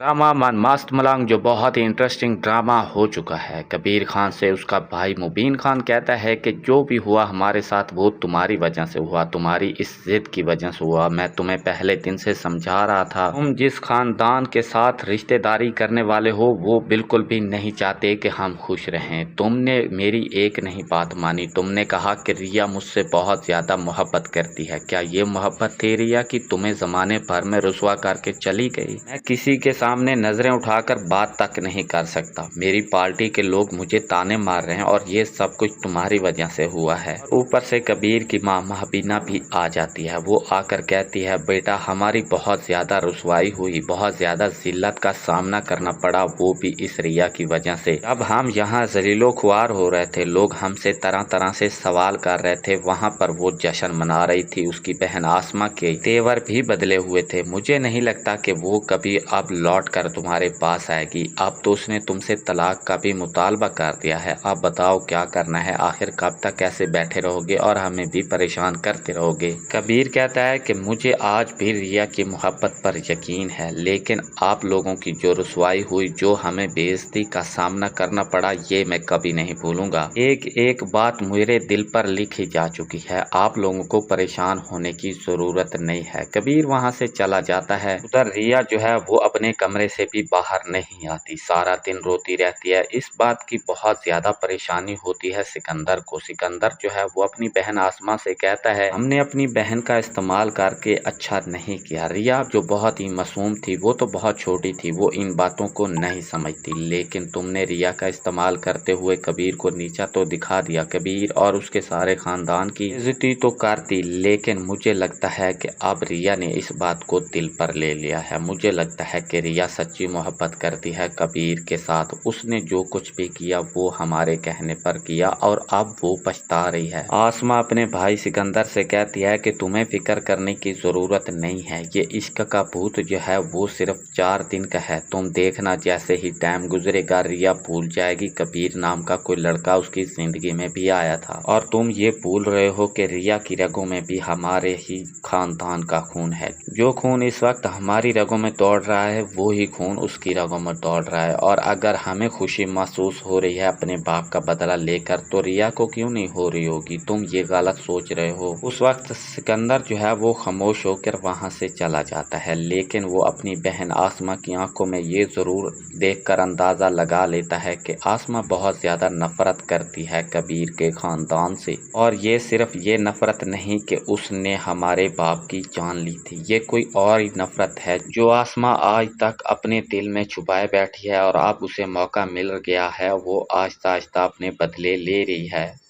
Drama मन मस्त मलंग जो बहुत ही इंटरेस्टिंग ड्रामा हो चुका है। कबीर खान से उसका भाई मुबीन खान कहता है कि जो भी हुआ हमारे साथ वो तुम्हारी वजह से हुआ, तुम्हारी इस जिद की वजह से हुआ। मैं तुम्हें पहले दिन से समझा रहा था, तुम जिस खानदान के साथ रिश्तेदारी करने वाले हो वो बिल्कुल भी नहीं चाहते कि हम खुश रहें। तुमने मेरी एक नहीं बात मानी। तुमने कहा कि रिया मुझसे बहुत ज़्यादा मोहब्बत करती है। क्या ये मोहब्बत थी रिया कि तुम्हें ज़माने भर में रुसवा करके चली गई? मैं किसी के सामने नजरें उठाकर बात तक नहीं कर सकता। मेरी पार्टी के लोग मुझे ताने मार रहे हैं और ये सब कुछ तुम्हारी वजह से हुआ है। ऊपर से कबीर की माँ महबीना भी आ जाती है। वो आकर कहती है, बेटा हमारी बहुत ज़्यादा रुसवाई हुई, बहुत ज़्यादा जिल्लत का सामना करना पड़ा, वो भी इस रिया की वजह से। जब हम यहाँ जलीलो खुआर हो रहे थे, लोग हमसे तरह तरह से सवाल कर रहे थे, वहाँ पर वो जश्न मना रही थी। उसकी बहन आसमा के तेवर भी बदले हुए थे। मुझे नहीं लगता कि वो कभी अब लौट कर तुम्हारे पास आएगी। अब तो उसने तुमसे तलाक का भी मुतालबा कर दिया है। अब बताओ क्या करना है? आखिर कब तक ऐसे बैठे रहोगे और हमें भी परेशान करते रहोगे? कबीर कहता है कि मुझे आज भी रिया की मोहब्बत पर यकीन है, लेकिन आप लोगों की जो रुसवाई हुई, जो हमें बेइज्जती का सामना करना पड़ा, ये मैं कभी नहीं भूलूंगा। एक एक बात मेरे दिल पर लिखी जा चुकी है। आप लोगों को परेशान होने की जरूरत नहीं है। कबीर वहाँ से चला जाता है। उधर रिया जो है वो अपने कमरे से भी बाहर नहीं आती, सारा दिन रोती रहती है। इस बात की बहुत ज्यादा परेशानी होती है सिकंदर को। सिकंदर जो है वो अपनी बहन आसमा से कहता है, हमने अपनी बहन का इस्तेमाल करके अच्छा नहीं किया। रिया जो बहुत ही मासूम थी, वो तो बहुत छोटी थी, वो इन बातों को नहीं समझती, लेकिन तुमने रिया का इस्तेमाल करते हुए कबीर को नीचा तो दिखा दिया। कबीर और उसके सारे खानदान की इज्जती तो करती, लेकिन मुझे लगता है कि अब रिया ने इस बात को दिल पर ले लिया है। मुझे लगता है कि रिया सच्ची मोहब्बत करती है कबीर के साथ। उसने जो कुछ भी किया वो हमारे कहने पर किया और अब वो पछता रही है। आसमा अपने भाई सिकंदर से कहती है कि तुम्हें फिक्र करने की जरूरत नहीं है, ये इश्क का भूत जो है वो सिर्फ 4 दिन का है। तुम देखना जैसे ही टाइम गुजरेगा रिया भूल जाएगी कबीर नाम का कोई लड़का उसकी जिंदगी में भी आया था। और तुम ये भूल रहे हो कि रिया की रगों में भी हमारे ही खानदान का खून है। जो खून इस वक्त हमारी रगों में दौड़ रहा है वो ही खून उसकी रगों में दौड़ रहा है। और अगर हमें खुशी महसूस हो रही है अपने बाप का बदला लेकर, तो रिया को क्यों नहीं हो रही होगी? तुम ये गलत सोच रहे हो। उस वक्त सिकंदर जो है वो खामोश होकर वहां से चला जाता है, लेकिन वो अपनी बहन आसमा की आंखों में ये जरूर देखकर अंदाजा लगा लेता है कि आसमा बहुत ज्यादा नफरत करती है कबीर के खानदान से। और ये सिर्फ ये नफरत नहीं कि उसने हमारे बाप की जान ली थी, ये कोई और ही नफरत है जो आसमा आज तक अपने दिल में छुपाए बैठी है और अब उसे मौका मिल गया है, वो आहिस्ता आहिस्ता अपने बदले ले रही है।